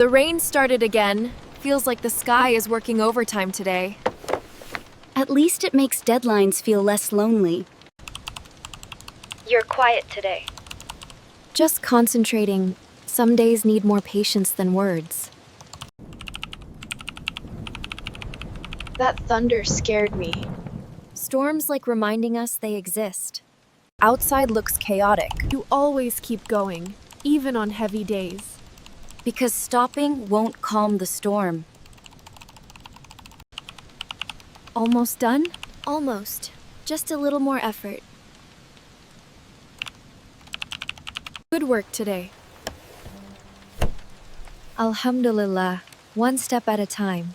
The rain started again. Feels like the sky is working overtime today. At least it makes deadlines feel less lonely. You're quiet today. Just concentrating. Some days need more patience than words. That thunder scared me. Storms like reminding us they exist. Outside looks chaotic. You always keep going, even on heavy days. Because stopping won't calm the storm. Almost done? Almost. Just a little more effort. Good work today. Alhamdulillah, one step at a time.